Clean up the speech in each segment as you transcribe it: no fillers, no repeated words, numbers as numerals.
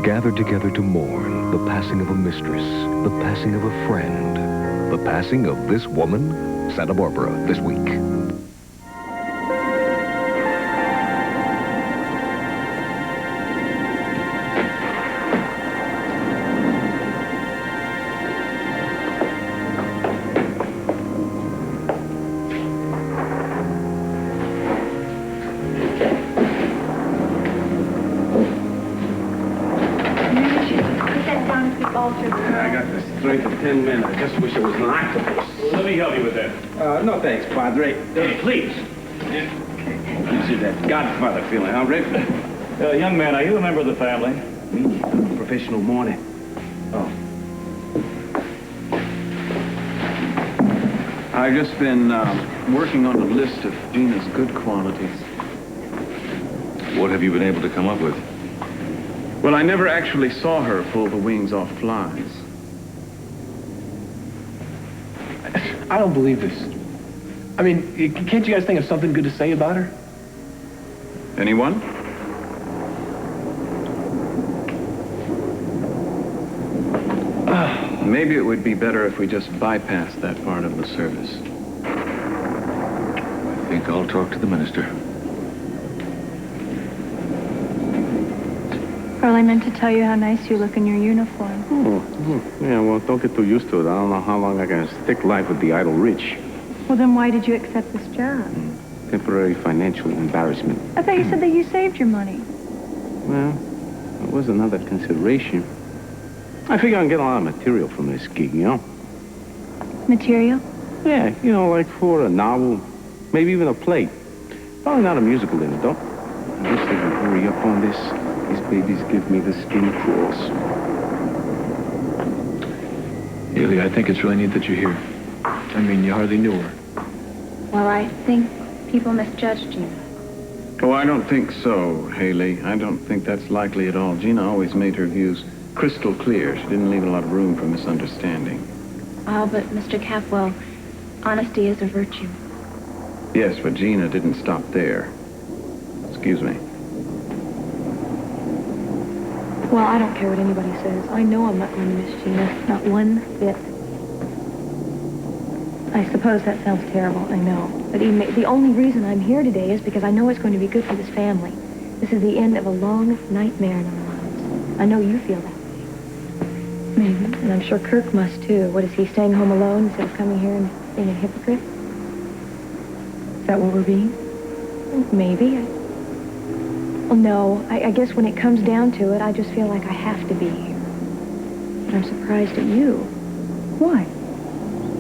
gathered together to mourn the passing of a mistress, the passing of a friend, the passing of this woman, Santa Barbara, this week. I got the strength of 10 men. I just wish it was an octopus. Let me help you with that. No thanks, Padre. Please. You see that Godfather feeling, huh, Rick? Young man, are you a member of the family? Me? Professional mourner. Oh. I've just been working on a list of Gina's good qualities. What have you been able to come up with? Well, I never actually saw her pull the wings off flies. I don't believe this. I mean, can't you guys think of something good to say about her? Anyone? Maybe it would be better if we just bypassed that part of the service. I think I'll talk to the minister. Earl, I meant to tell you how nice you look in your uniform. Yeah, well, don't get too used to it. I don't know how long I can stick life with the idle rich. Well, then why did you accept this job? Temporary financial embarrassment. I thought you said that you saved your money. Well, it was another consideration. I figure I can get a lot of material from this gig, you know? Material? Yeah, you know, like for a novel, maybe even a play. Probably not a musical in it, though. I wish they would hurry up on this. These babies give me the skin crawls. Haley, I think it's really neat that you're here. I mean, you hardly knew her. Well, I think people misjudged you. Oh, I don't think so, Haley. I don't think that's likely at all. Gina always made her views crystal clear. She didn't leave a lot of room for misunderstanding. Oh, but Mr. Capwell, honesty is a virtue. Yes, but Gina didn't stop there. Excuse me. Well, I don't care what anybody says. I know I'm not going to miss Gina. Not one bit. I suppose that sounds terrible, I know. But the only reason I'm here today is because I know it's going to be good for this family. This is the end of a long nightmare in our lives. I know you feel that way. Maybe. And I'm sure Kirk must, too. What, is he staying home alone instead of coming here and being a hypocrite? Is that what we're being? Maybe. Well, no. I guess when it comes down to it, I just feel like I have to be here. But I'm surprised at you. Why?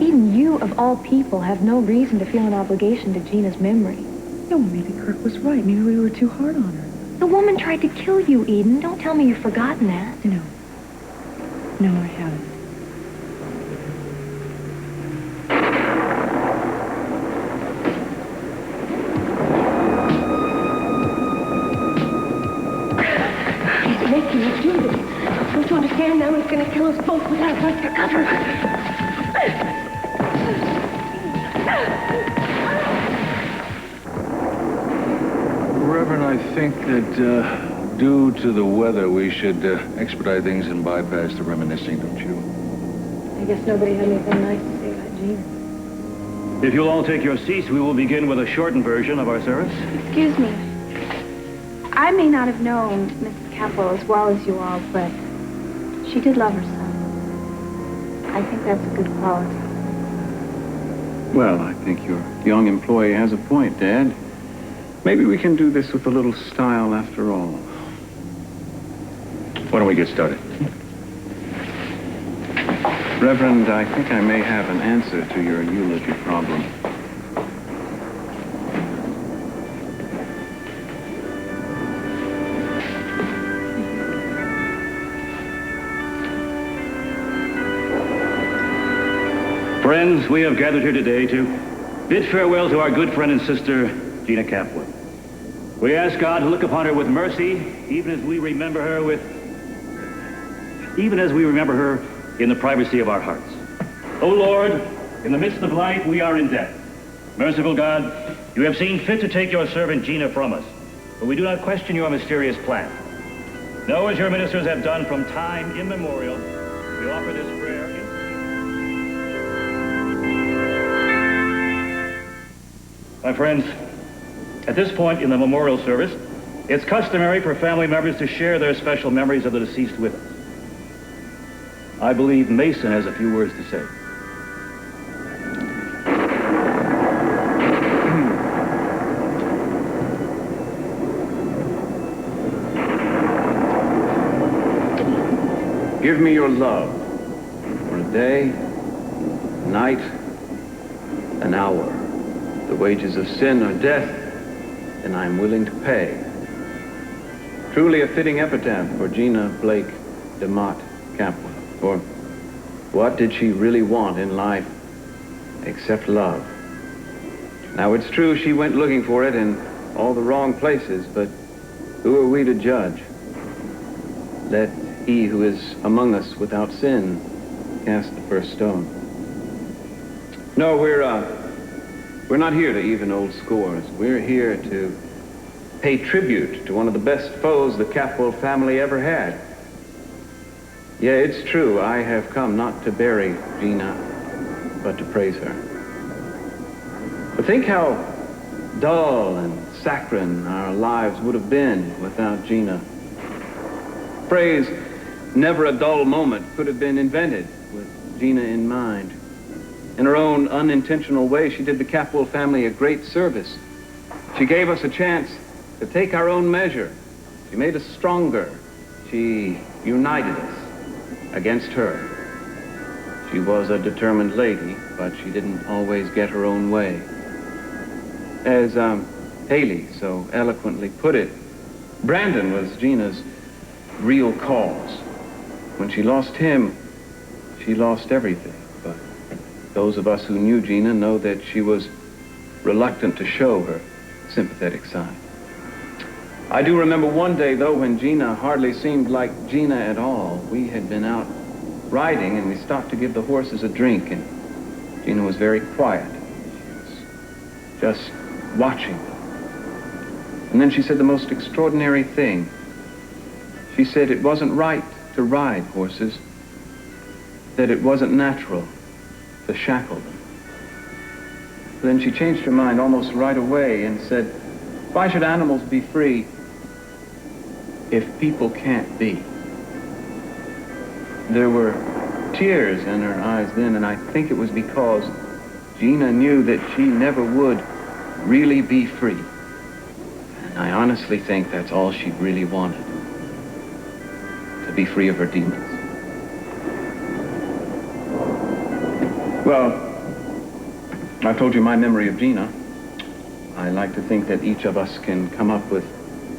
Even you, of all people, have no reason to feel an obligation to Gina's memory. No, maybe Kirk was right. Maybe we were too hard on her. The woman tried to kill you, Eden. Don't tell me you've forgotten that. No. No, I haven't. He's making us do this. Don't you understand? Now he's going to kill us both without a place to cover. Reverend, I think that due to the weather, we should expedite things and bypass the reminiscing, don't you? I guess nobody had anything nice to say about Gina. If you'll all take your seats, we will begin with a shortened version of our service. Excuse me. I may not have known Mrs. Capwell as well as you all, but she did love her son. I think that's a good quality. Well, I think your young employee has a point, Dad. Maybe we can do this with a little style after all. Why don't we get started? Reverend, I think I may have an answer to your eulogy problem. Friends, we have gathered here today to bid farewell to our good friend and sister, Gina Capwell. We ask God to look upon her with mercy, even as we remember her in the privacy of our hearts. O Lord, in the midst of life we are in debt. Merciful God, you have seen fit to take your servant Gina from us, but we do not question your mysterious plan. know as your ministers have done from time immemorial, we offer this prayer in... My friends, at this point in the memorial service, it's customary for family members to share their special memories of the deceased with us. I believe Mason has a few words to say. Give me your love for a day, a night, an hour. The wages of sin are death, and I am willing to pay. Truly a fitting epitaph for Gina Blake DeMott Capwell. For what did she really want in life except love? Now it's true she went looking for it in all the wrong places, but who are we to judge? Let he who is among us without sin cast the first stone. No, we're not here to even old scores. We're here to pay tribute to one of the best foes the Capwell family ever had. Yeah, it's true, I have come not to bury Gina, but to praise her. But think how dull and saccharine our lives would have been without Gina. Phrase, never a dull moment, could have been invented with Gina in mind. In her own unintentional way, she did the Capwell family a great service. She gave us a chance to take our own measure. She made us stronger. She united us against her. She was a determined lady, but she didn't always get her own way. As Haley so eloquently put it, Brandon was Gina's real cause. When she lost him, she lost everything. But those of us who knew Gina know that she was reluctant to show her sympathetic side. I do remember one day, though, when Gina hardly seemed like Gina at all. We had been out riding, and we stopped to give the horses a drink, and Gina was very quiet. She was just watching them. And then she said the most extraordinary thing. She said it wasn't right to ride horses, that it wasn't natural to shackle them. Then she changed her mind almost right away and said, why should animals be free if people can't be? There were tears in her eyes then, and I think it was because Gina knew that she never would really be free. And I honestly think that's all she really wanted, to be free of her demons. Well, I've told you my memory of Gina. I like to think that each of us can come up with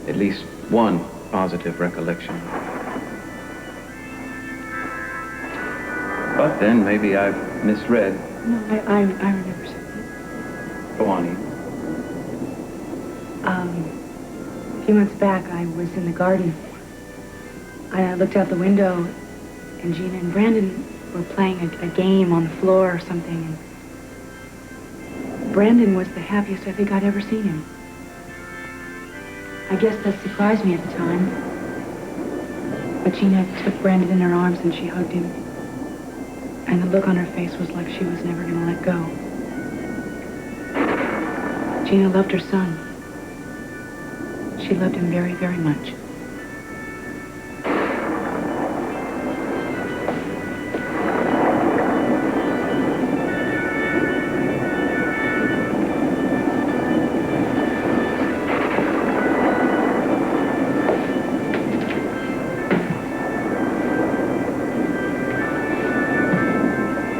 at least one positive recollection. But then maybe I've misread. No, I remember something. Go on, Eve. A few months back, I was in the garden. I looked out the window, and Gina and Brandon were playing a game on the floor or something. And Brandon was the happiest I think I'd ever seen him. I guess that surprised me at the time. But Gina took Brandon in her arms and she hugged him. And the look on her face was like she was never going to let go. Gina loved her son. She loved him very, very much.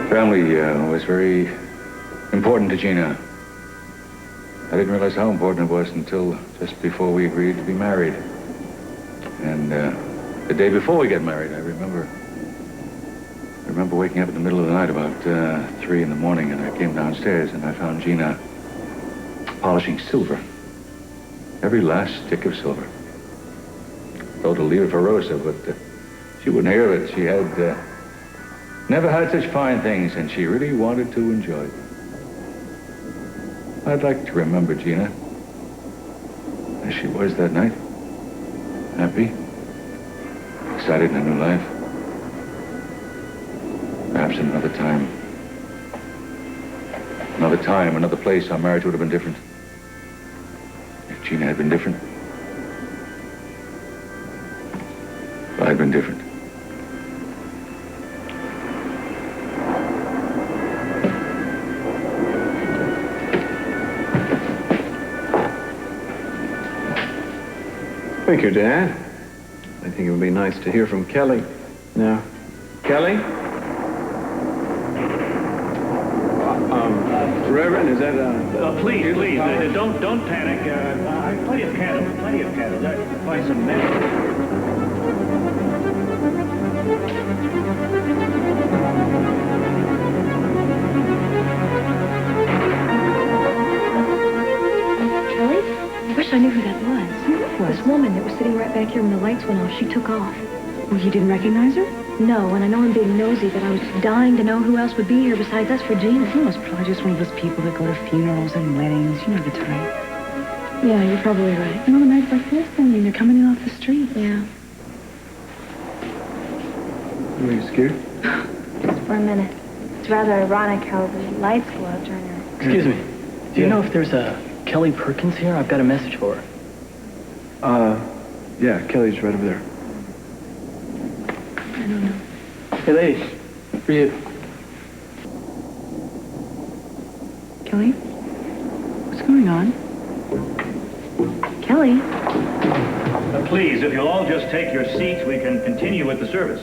Family was very important to Gina. I didn't realize how important it was until just before we agreed to be married. And the day before we got married, I remember waking up in the middle of the night about 3 in the morning, and I came downstairs and I found Gina polishing silver. Every last stick of silver. I told her to leave it for Rosa, but she wouldn't hear of it. She had never had such fine things, and she really wanted to enjoy them. I'd like to remember Gina as she was that night. Happy, excited in a new life. Perhaps in another time, another place, our marriage would have been different. If Gina had been different, if I'd been different. Thank you, Dad. I think it would be nice to hear from Kelly. Now, Kelly? Reverend, is that Please, don't panic. I have plenty of candles. I'll find some men. I wish I knew who that was. Who was? This woman that was sitting right back here when the lights went off. She took off. Well, you didn't recognize her? No, and I know I'm being nosy, but I was dying to know who else would be here besides us for Gina. It was probably just one of those people that go to funerals and weddings. You know the type. Yeah, you're probably right. You know, the nights like this, I mean, they're coming in off the street. Yeah. Were you scared? Just for a minute. It's rather ironic how the lights go out during her. Excuse me. Do you know if there's a Kelly Perkins here? I've got a message for her. Yeah, Kelly's right over there. I don't know. Hey, ladies. For you. Kelly? What's going on? Kelly? Please, if you'll all just take your seats, we can continue with the service.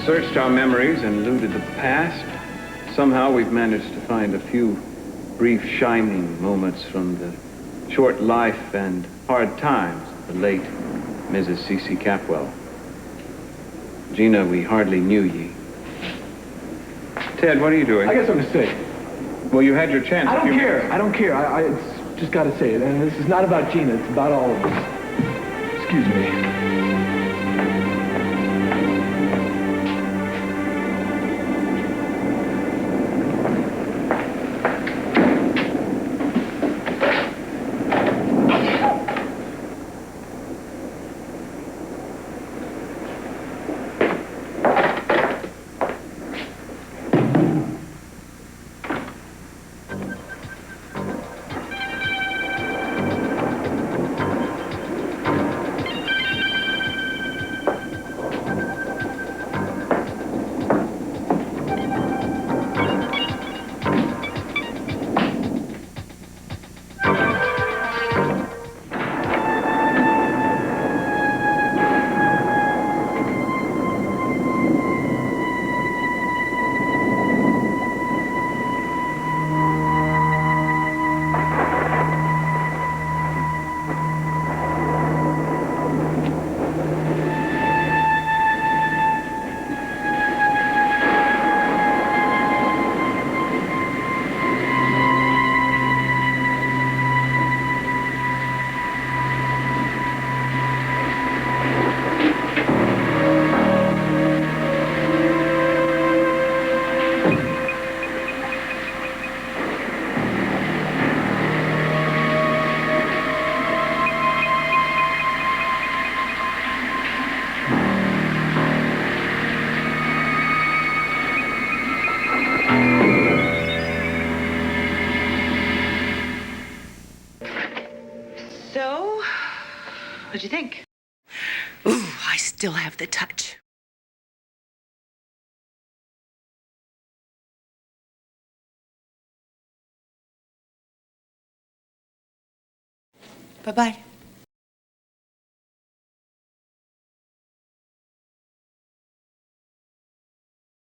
Searched our memories and looted the past. Somehow we've managed to find a few brief shining moments from the short life and hard times of the late Mrs. C.C. Capwell. Gina, we hardly knew ye. Ted, what are you doing? I got something to say. Well, you had your chance. I don't care. I it's just got to say it. And this is not about Gina. It's about all of us. Excuse me. What'd you think? Ooh, I still have the touch. Bye-bye.